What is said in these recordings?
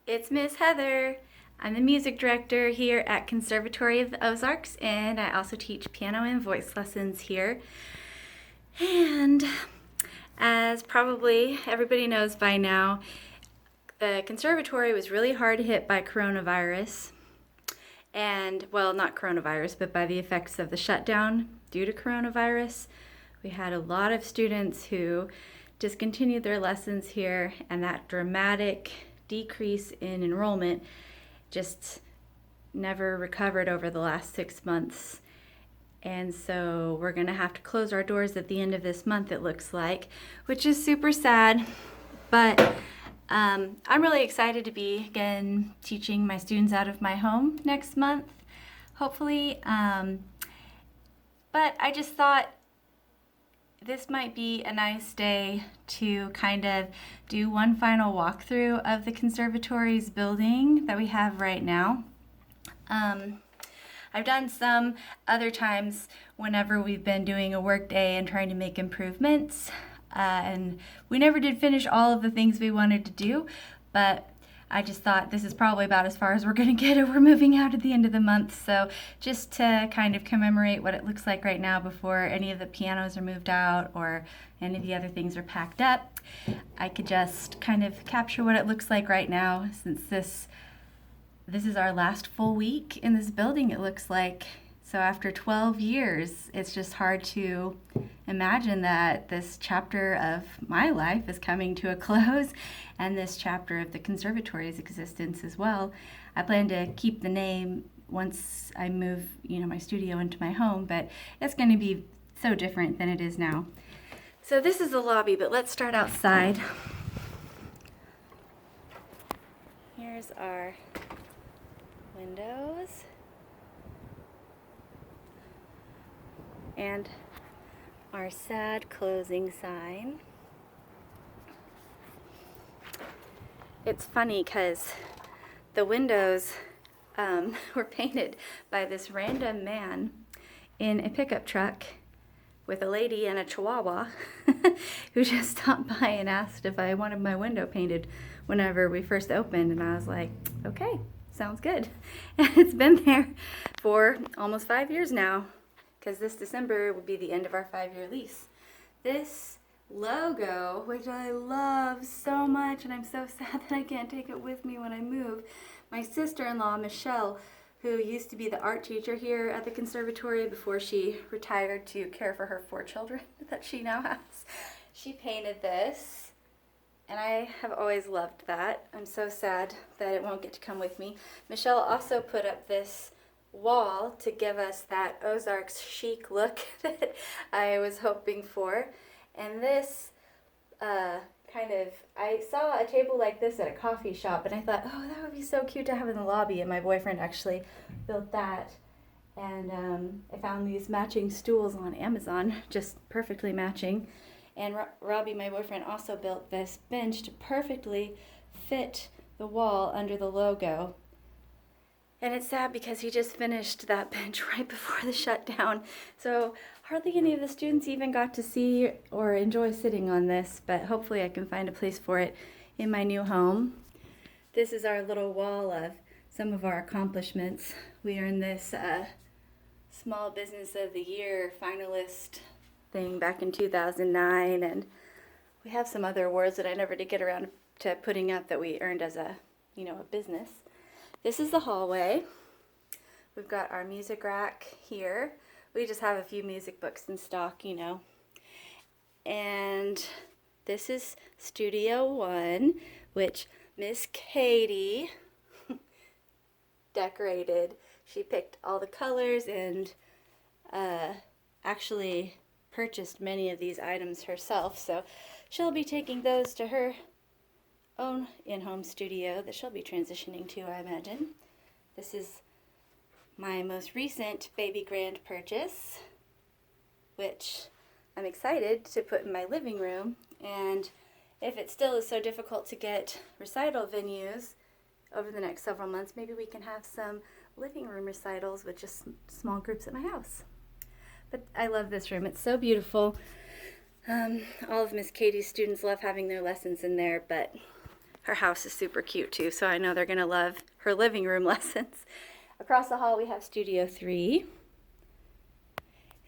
It's Miss Heather. I'm the music director here at Conservatory of the Ozarks, and I also teach piano and voice lessons here. And as probably everybody knows by now, the conservatory was really hard hit by coronavirus. And, well, not coronavirus, but by the effects of the shutdown due to coronavirus. We had a lot of students who discontinued their lessons here, and that dramatic decrease in enrollment just never recovered over the last 6 months. And so we're going to have to close our doors at the end of this month, it looks like, which is super sad. But I'm really excited to be again teaching my students out of my home next month, hopefully. But I just thought this might be a nice day to kind of do one final walkthrough of the conservatory's building that we have right now. I've done some other times whenever we've been doing a work day and trying to make improvements. And we never did finish all of the things we wanted to do, but I just thought this is probably about as far as we're going to get, and we're moving out at the end of the month. So just to kind of commemorate what it looks like right now before any of the pianos are moved out or any of the other things are packed up, I could just kind of capture what it looks like right now, since this is our last full week in this building, it looks like. So after 12 years, it's just hard to imagine that this chapter of my life is coming to a close, and this chapter of the conservatory's existence as well. I plan to keep the name once I move, my studio into my home, but it's going to be so different than it is now. So this is the lobby, but let's start outside. Here's our windows. And our sad closing sign. It's funny because the windows were painted by this random man in a pickup truck with a lady and a chihuahua who just stopped by and asked if I wanted my window painted whenever we first opened, and I was like, okay, sounds good. And it's been there for almost 5 years now, because this December will be the end of our 5-year lease. This logo, which I love so much, and I'm so sad that I can't take it with me when I move. My sister-in-law, Michelle, who used to be the art teacher here at the conservatory before she retired to care for her 4 children that she now has, she painted this, and I have always loved that. I'm so sad that it won't get to come with me. Michelle also put up this wall to give us that Ozarks chic look that I was hoping for. And this I saw a table like this at a coffee shop, and I thought, oh, that would be so cute to have in the lobby, and my boyfriend actually built that. And I found these matching stools on Amazon, just perfectly matching. And Robbie, my boyfriend, also built this bench to perfectly fit the wall under the logo. And it's sad because he just finished that bench right before the shutdown. So hardly any of the students even got to see or enjoy sitting on this, but hopefully I can find a place for it in my new home. This is our little wall of some of our accomplishments. We earned this Small Business of the Year finalist thing back in 2009, and we have some other awards that I never did get around to putting up that we earned as a business. This is the hallway. We've got our music rack here. We just have a few music books in stock, And this is Studio 1, which Miss Katie decorated. She picked all the colors and actually purchased many of these items herself. So she'll be taking those to her own in-home studio that she'll be transitioning to, I imagine. This is my most recent baby grand purchase, which I'm excited to put in my living room. And if it still is so difficult to get recital venues over the next several months, maybe we can have some living room recitals with just small groups at my house. But I love this room. It's so beautiful. All of Miss Katie's students love having their lessons in there, but her house is super cute too, so I know they're going to love her living room lessons. Across the hall we have Studio 3.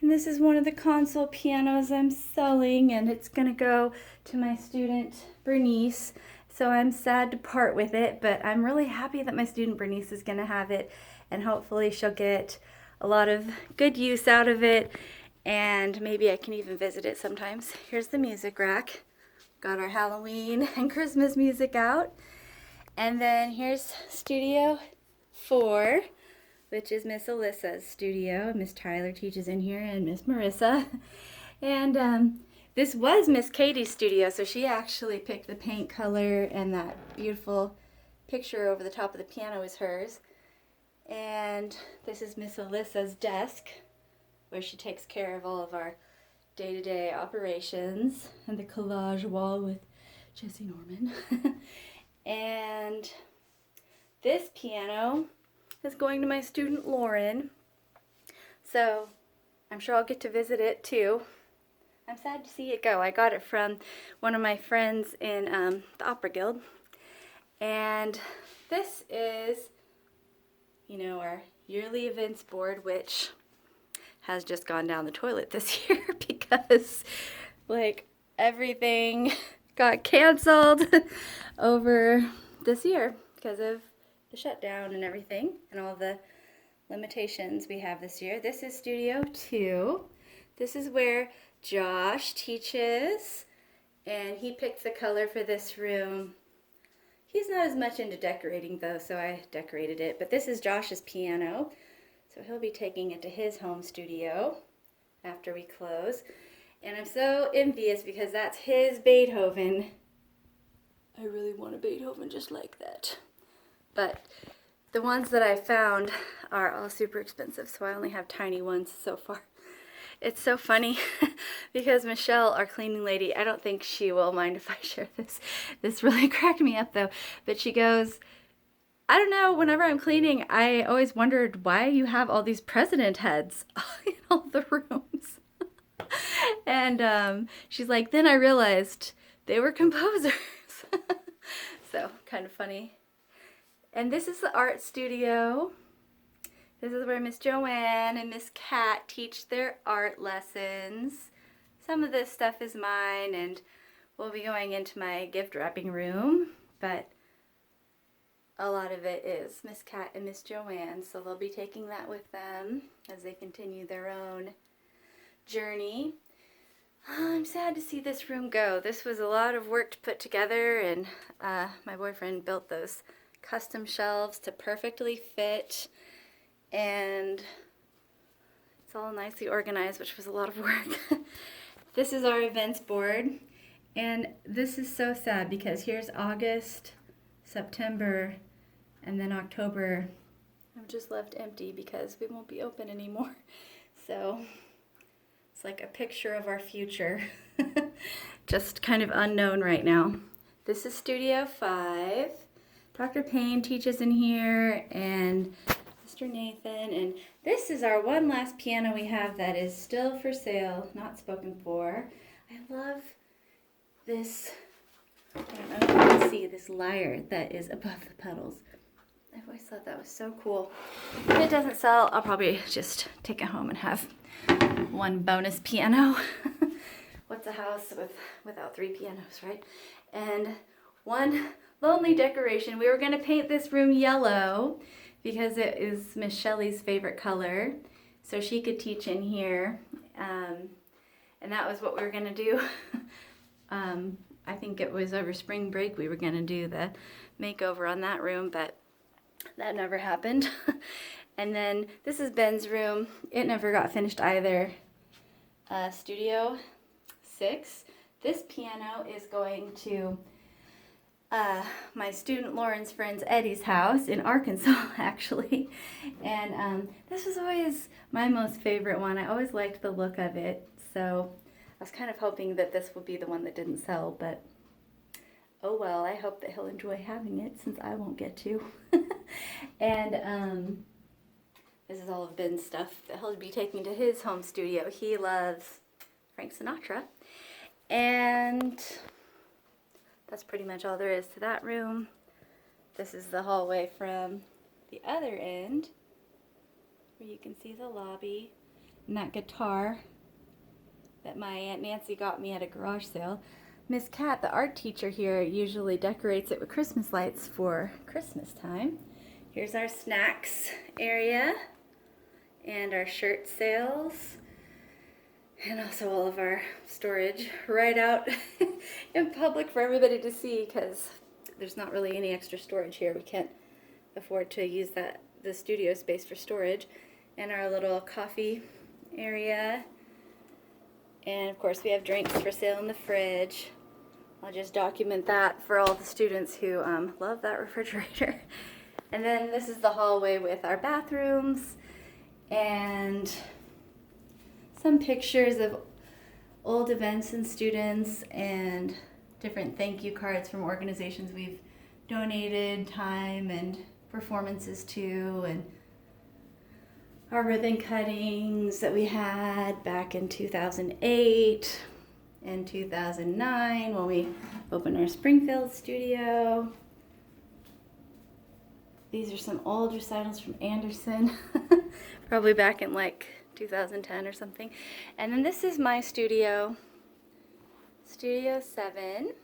And this is one of the console pianos I'm selling, and it's going to go to my student Bernice. So I'm sad to part with it, but I'm really happy that my student Bernice is going to have it, and hopefully she'll get a lot of good use out of it, and maybe I can even visit it sometimes. Here's the music rack. Got our Halloween and Christmas music out. And then here's Studio 4, which is Miss Alyssa's studio. Miss Tyler teaches in here, and Miss Marissa. And this was Miss Katie's studio, so she actually picked the paint color, and that beautiful picture over the top of the piano is hers. And this is Miss Alyssa's desk, where she takes care of all of our day-to-day operations, and the collage wall with Jesse Norman. And this piano is going to my student Lauren, so I'm sure I'll get to visit it too. I'm sad to see it go. I got it from one of my friends in the Opera Guild, and this is, you know, our yearly events board, which has just gone down the toilet this year because like everything got canceled over this year because of the shutdown and everything and all the limitations we have this year. This is Studio 2. This is where Josh teaches, and he picked the color for this room. He's not as much into decorating though, so I decorated it. But this is Josh's piano, so he'll be taking it to his home studio after we close. And I'm so envious because that's his Beethoven. I really want a Beethoven just like that. But the ones that I found are all super expensive, so I only have tiny ones so far. It's so funny because Michelle, our cleaning lady, I don't think she will mind if I share this. This really cracked me up though. But she goes, I don't know, whenever I'm cleaning, I always wondered why you have all these president heads in all the rooms. And she's like, then I realized they were composers. So, kind of funny. And this is the art studio. This is where Miss Joanne and Miss Kat teach their art lessons. Some of this stuff is mine, and we'll be going into my gift wrapping room, but a lot of it is Miss Kat and Miss Joanne, so they'll be taking that with them as they continue their own journey. I'm sad to see this room go. This was a lot of work to put together, and my boyfriend built those custom shelves to perfectly fit, and it's all nicely organized, which was a lot of work. This is our events board, and this is so sad because here's August, September, and then October I've just left empty because we won't be open anymore. So it's like a picture of our future. Just kind of unknown right now. This is Studio 5. Dr. Payne teaches in here, and Mr. Nathan. And this is our one last piano we have that is still for sale, not spoken for. I love this, I don't know if you can see, this lyre that is above the pedals. I've always thought that was so cool. If it doesn't sell, I'll probably just take it home and have one bonus piano. What's a house without 3 pianos, right? And one lonely decoration. We were going to paint this room yellow because it is Miss Shelley's favorite color, so she could teach in here. And that was what we were going to do. I think it was over spring break we were going to do the makeover on that room, but that never happened. And then this is Ben's room. It never got finished either. Studio 6. This piano is going to my student Lauren's friend's Eddie's house in Arkansas, actually. And this was always my most favorite one. I always liked the look of it, so I was kind of hoping that this would be the one that didn't sell, but oh well, I hope that he'll enjoy having it since I won't get to. And this is all of Ben's stuff that he'll be taking to his home studio. He loves Frank Sinatra. And that's pretty much all there is to that room. This is the hallway from the other end, where you can see the lobby. And that guitar that my Aunt Nancy got me at a garage sale. Miss Cat, the art teacher here, usually decorates it with Christmas lights for Christmas time. Here's our snacks area and our shirt sales, and also all of our storage right out in public for everybody to see, because there's not really any extra storage here. We can't afford to use the studio space for storage. And our little coffee area, and of course we have drinks for sale in the fridge. I'll just document that for all the students who love that refrigerator. And then this is the hallway with our bathrooms and some pictures of old events and students and different thank you cards from organizations we've donated time and performances to, and our ribbon cuttings that we had back in 2008 and 2009 when we opened our Springfield studio. These are some old recitals from Anderson, probably back in like 2010 or something. And then this is my studio, Studio 7,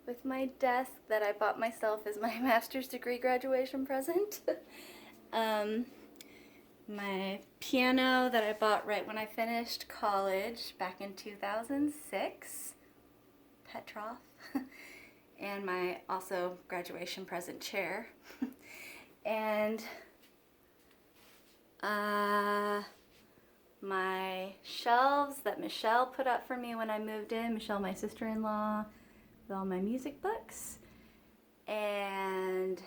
with my desk that I bought myself as my master's degree graduation present. My piano that I bought right when I finished college back in 2006, Petroff, and my also graduation present chair, and my shelves that Michelle put up for me when I moved in, Michelle, my sister-in-law, with all my music books, and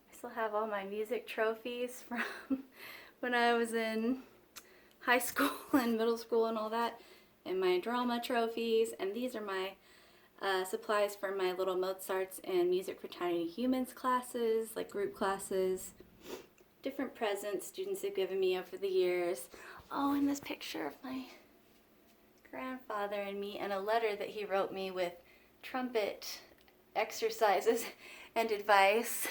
I still have all my music trophies from when I was in high school and middle school and all that, and my drama trophies. And these are my supplies for my little Mozarts and Music for Tiny Humans classes, like group classes, different presents students have given me over the years. Oh, and this picture of my grandfather and me, and a letter that he wrote me with trumpet exercises and advice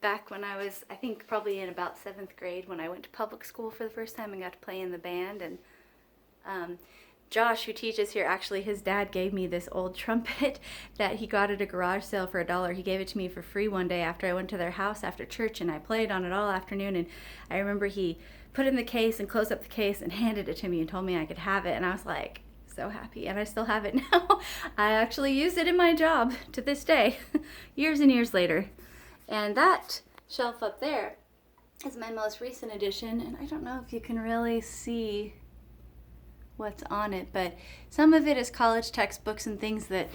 back when I was, I think, probably in about 7th grade, when I went to public school for the first time and got to play in the band. And Josh, who teaches here, actually his dad gave me this old trumpet that he got at a garage sale for $1. He gave it to me for free one day after I went to their house after church, and I played on it all afternoon. And I remember he put it in the case and closed up the case and handed it to me and told me I could have it, and I was like so happy. And I still have it now. I actually use it in my job to this day, years and years later. And that shelf up there is my most recent edition, and I don't know if you can really see what's on it, but some of it is college textbooks and things that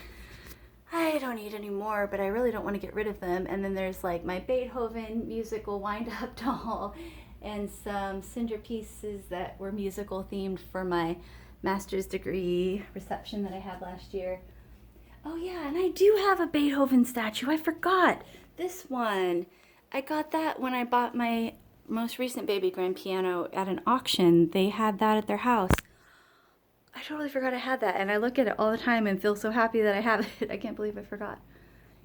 I don't need anymore, but I really don't want to get rid of them. And then there's like my Beethoven musical wind-up doll and some cinder pieces that were musical themed for my master's degree reception that I had last year. Oh yeah, and I do have a Beethoven statue. I forgot. This one. I got that when I bought my most recent baby grand piano at an auction. They had that at their house. I totally forgot I had that, and I look at it all the time and feel so happy that I have it. I can't believe I forgot.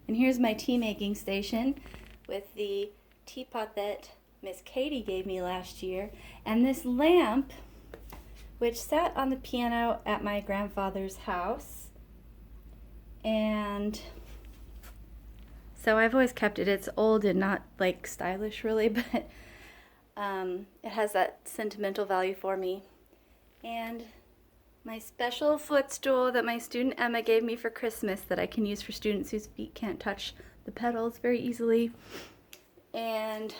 And here's my tea making station with the teapot that Miss Katie gave me last year, and this lamp which sat on the piano at my grandfather's house. And so I've always kept it. It's old and not like stylish really, but it has that sentimental value for me. And my special footstool that my student Emma gave me for Christmas that I can use for students whose feet can't touch the pedals very easily. And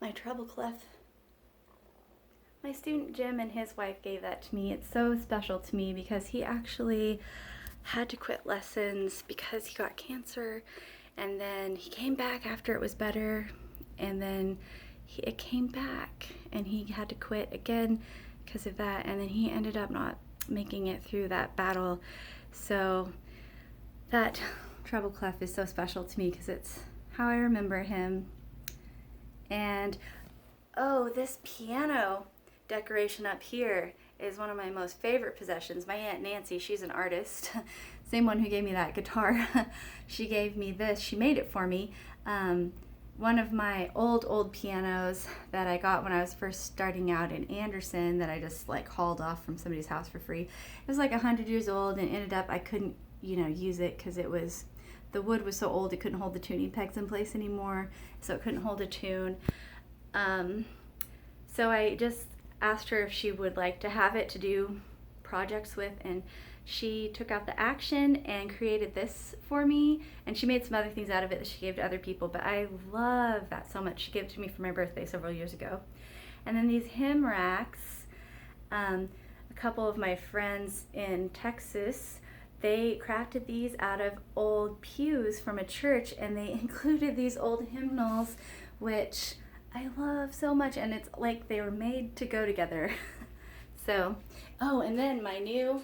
my treble clef. My student Jim and his wife gave that to me. It's so special to me because he actually had to quit lessons because he got cancer, and then he came back after it was better, and then it came back and he had to quit again because of that, and then he ended up not making it through that battle. So that treble clef is so special to me because it's how I remember him. And oh, this piano decoration up here is one of my most favorite possessions. My Aunt Nancy, she's an artist, same one who gave me that guitar. She gave me this. She made it for me. One of my old pianos that I got when I was first starting out in Anderson that I just like hauled off from somebody's house for free. It was like 100 years old and ended up I couldn't, use it because the wood was so old it couldn't hold the tuning pegs in place anymore, so it couldn't hold a tune. So I just asked her if she would like to have it to do projects with, and she took out the action and created this for me, and she made some other things out of it that she gave to other people, but I love that so much. She gave it to me for my birthday several years ago. And then these hymn racks, a couple of my friends in Texas, they crafted these out of old pews from a church, and they included these old hymnals, which I love so much, and it's like they were made to go together. So, and then my new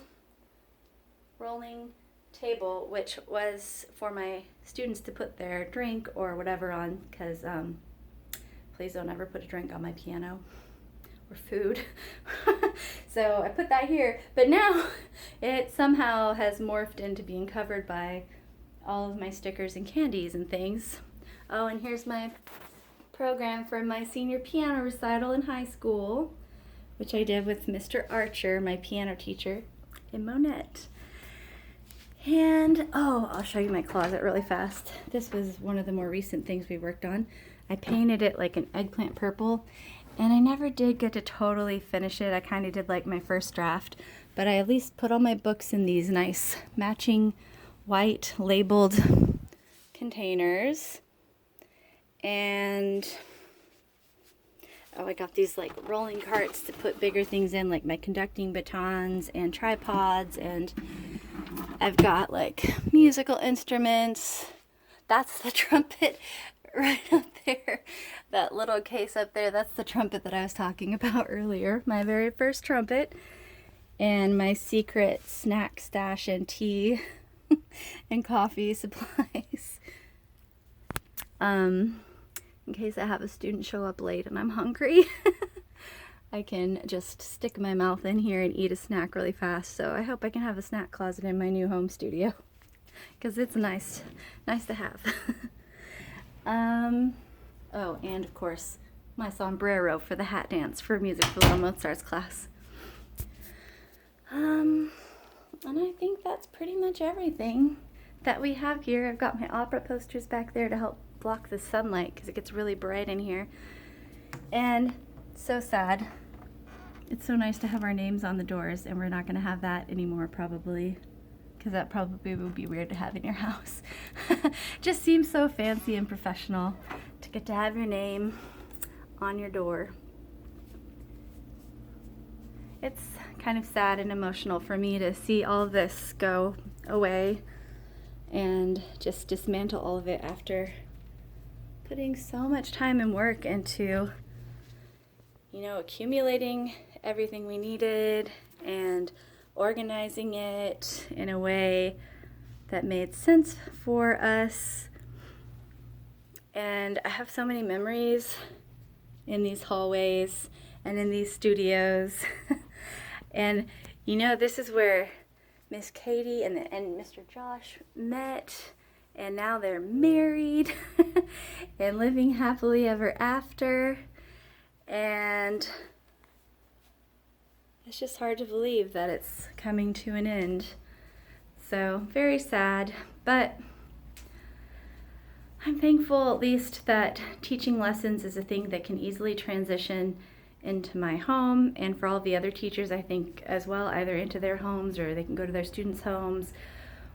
rolling table, which was for my students to put their drink or whatever on, because please don't ever put a drink on my piano or food. So I put that here, but now it somehow has morphed into being covered by all of my stickers and candies and things. Oh, and here's my program for my senior piano recital in high school, which I did with Mr. Archer, my piano teacher in Monette. And, I'll show you my closet really fast. This was one of the more recent things we worked on. I painted it like an eggplant purple, and I never did get to totally finish it. I kind of did like my first draft, but I at least put all my books in these nice matching white labeled containers. And I got these like rolling carts to put bigger things in, like my conducting batons and tripods, and I've got like musical instruments. That's the trumpet right up there. That little case up there, that's the trumpet that I was talking about earlier. My very first trumpet. And my secret snack stash and tea and coffee supplies. In case I have a student show up late and I'm hungry. I can just stick my mouth in here and eat a snack really fast. So I hope I can have a snack closet in my new home studio, because it's nice to have. And of course, my sombrero for the hat dance for Music for Little Mozart's class. And I think that's pretty much everything that we have here. I've got my opera posters back there to help block the sunlight because it gets really bright in here. And so sad. It's so nice to have our names on the doors, and we're not going to have that anymore probably, because that probably would be weird to have in your house. Just seems so fancy and professional to get to have your name on your door. It's kind of sad and emotional for me to see all of this go away and just dismantle all of it after putting so much time and work into, accumulating everything we needed and organizing it in a way that made sense for us. And I have so many memories in these hallways and in these studios. And this is where Miss Katie and Mr. Josh met, and now they're married and living happily ever after. And it's just hard to believe that it's coming to an end. So very sad, but I'm thankful at least that teaching lessons is a thing that can easily transition into my home, and for all the other teachers, I think, as well, either into their homes, or they can go to their students' homes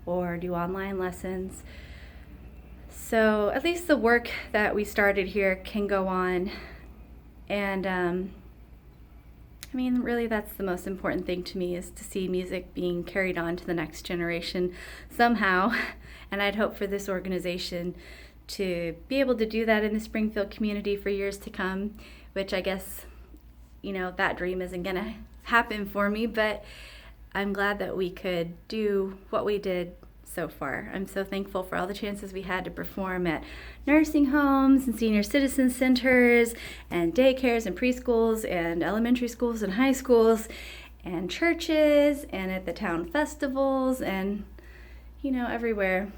or do online lessons. So at least the work that we started here can go on. And really that's the most important thing to me, is to see music being carried on to the next generation somehow. And I'd hope for this organization to be able to do that in the Springfield community for years to come, which I guess, that dream isn't going to happen for me, but I'm glad that we could do what we did so far. I'm so thankful for all the chances we had to perform at nursing homes and senior citizen centers and daycares and preschools and elementary schools and high schools. and churches and at the town festivals and, everywhere.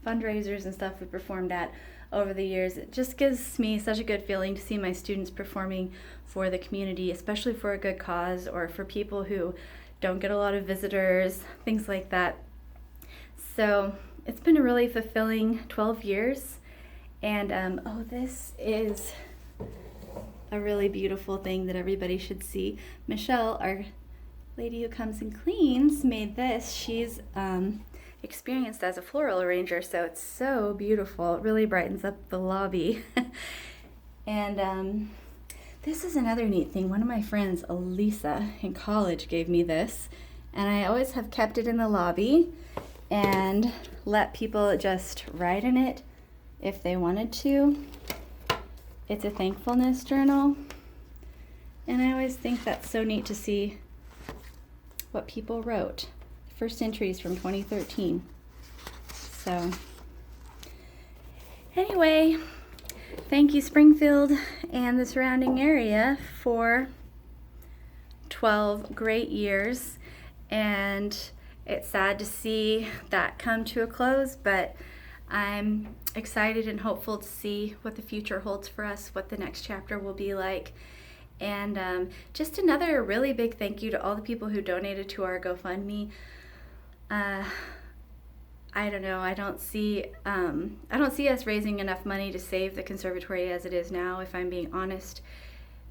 Fundraisers and stuff we performed at over the years. It just gives me such a good feeling to see my students performing for the community, especially for a good cause or for people who don't get a lot of visitors, things like that. So it's been a really fulfilling 12 years. And this is a really beautiful thing that everybody should see. Michelle, our lady who comes and cleans, made this. She's experienced as a floral arranger, so it's so beautiful. It really brightens up the lobby. And this is another neat thing. One of my friends, Elisa, in college gave me this, and I always have kept it in the lobby and let people just write in it if they wanted to. It's a thankfulness journal, and I always think that's so neat to see what people wrote. First entries from 2013. So anyway, thank you Springfield and the surrounding area for 12 great years, and it's sad to see that come to a close, but I'm excited and hopeful to see what the future holds for us, what the next chapter will be like. And just another really big thank you to all the people who donated to our GoFundMe. I don't know. I don't see us raising enough money to save the conservatory as it is now, if I'm being honest,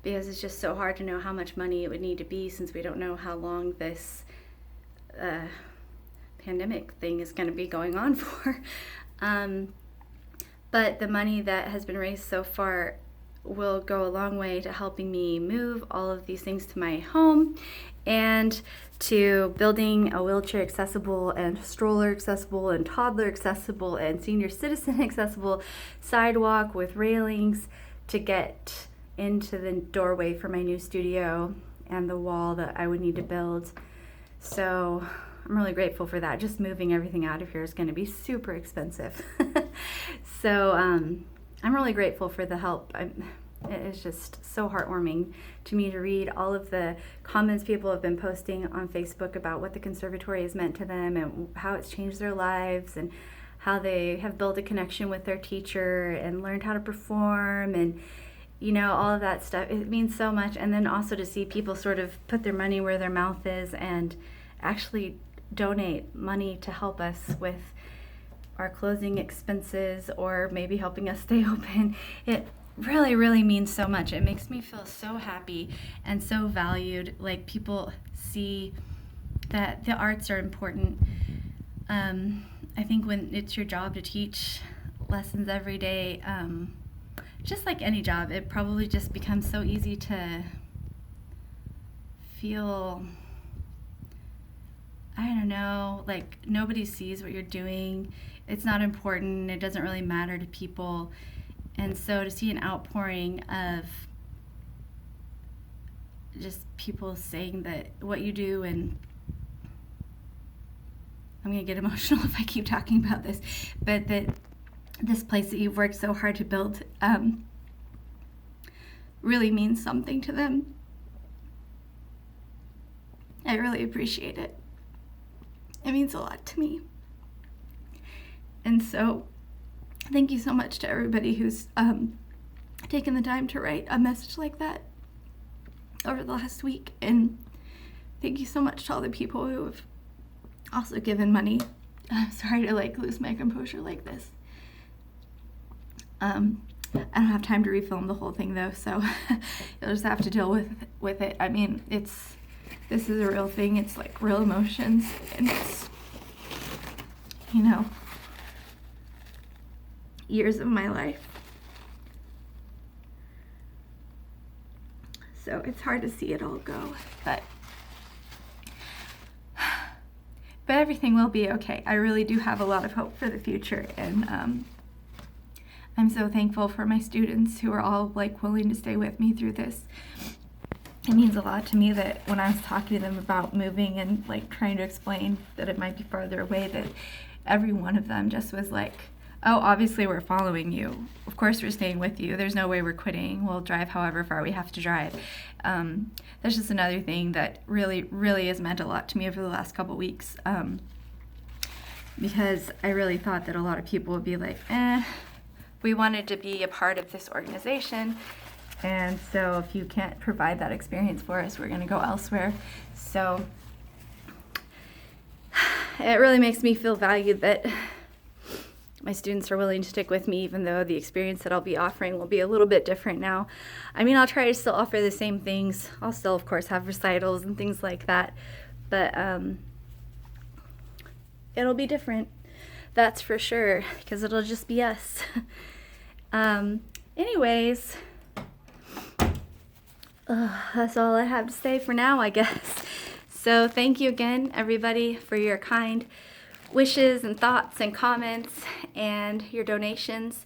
because it's just so hard to know how much money it would need to be since we don't know how long this pandemic thing is going to be going on for. But the money that has been raised so far will go a long way to helping me move all of these things to my home and to building a wheelchair accessible and stroller accessible and toddler accessible and senior citizen accessible sidewalk with railings to get into the doorway for my new studio and the wall that I would need to build. So I'm really grateful for that. Just moving everything out of here is going to be super expensive. So I'm really grateful for the help. It's just so heartwarming to me to read all of the comments people have been posting on Facebook about what the conservatory has meant to them and how it's changed their lives and how they have built a connection with their teacher and learned how to perform and all of that stuff. It means so much. And then also to see people sort of put their money where their mouth is and actually donate money to help us with our closing expenses or maybe helping us stay open. It really, really means so much. It makes me feel so happy and so valued. Like people see that the arts are important. I think when it's your job to teach lessons every day, just like any job, it probably just becomes so easy to feel, I don't know, like nobody sees what you're doing. It's not important. It doesn't really matter to people. And so to see an outpouring of just people saying that what you do, and I'm going to get emotional if I keep talking about this, but that this place that you've worked so hard to build really means something to them. I really appreciate it. It means a lot to me. And so thank you so much to everybody who's taken the time to write a message like that over the last week. And thank you so much to all the people who have also given money. I'm sorry to lose my composure like this. I don't have time to refilm the whole thing though, so you'll just have to deal with it. I mean, this is a real thing. It's like real emotions, and it's, years of my life. So it's hard to see it all go, but everything will be okay. I really do have a lot of hope for the future, and I'm so thankful for my students who are all willing to stay with me through this. It means a lot to me that when I was talking to them about moving and trying to explain that it might be farther away, that every one of them just was like, oh, obviously we're following you. Of course we're staying with you. There's no way we're quitting. We'll drive however far we have to drive. That's just another thing that really, really has meant a lot to me over the last couple weeks. Because I really thought that a lot of people would be like, we wanted to be a part of this organization, and so if you can't provide that experience for us, we're going to go elsewhere. So it really makes me feel valued that my students are willing to stick with me, even though the experience that I'll be offering will be a little bit different now. I mean, I'll try to still offer the same things. I'll still, of course, have recitals and things like that, but it'll be different. That's for sure, because it'll just be us. Anyways, that's all I have to say for now, I guess. So thank you again, everybody, for your kind wishes and thoughts and comments and your donations.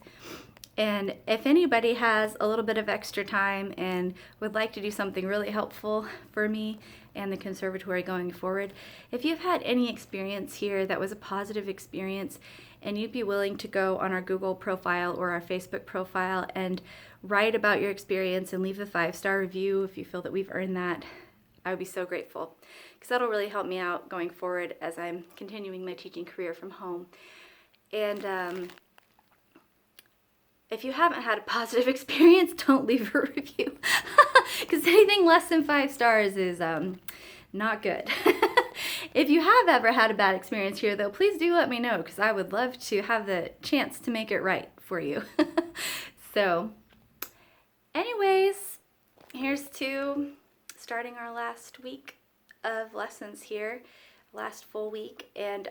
And if anybody has a little bit of extra time and would like to do something really helpful for me and the conservatory going forward, if you've had any experience here that was a positive experience and you'd be willing to go on our Google profile or our Facebook profile and write about your experience and leave a 5-star review if you feel that we've earned that, I would be so grateful, because that'll really help me out going forward as I'm continuing my teaching career from home. And if you haven't had a positive experience, don't leave a review, because anything less than 5 stars is not good. If you have ever had a bad experience here, though, please do let me know, because I would love to have the chance to make it right for you. So, anyways, here's to starting our last week of lessons here, last full week, and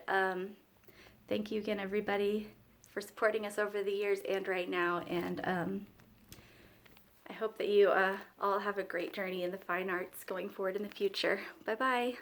thank you again, everybody, for supporting us over the years and right now, and I hope that you all have a great journey in the fine arts going forward in the future. Bye-bye.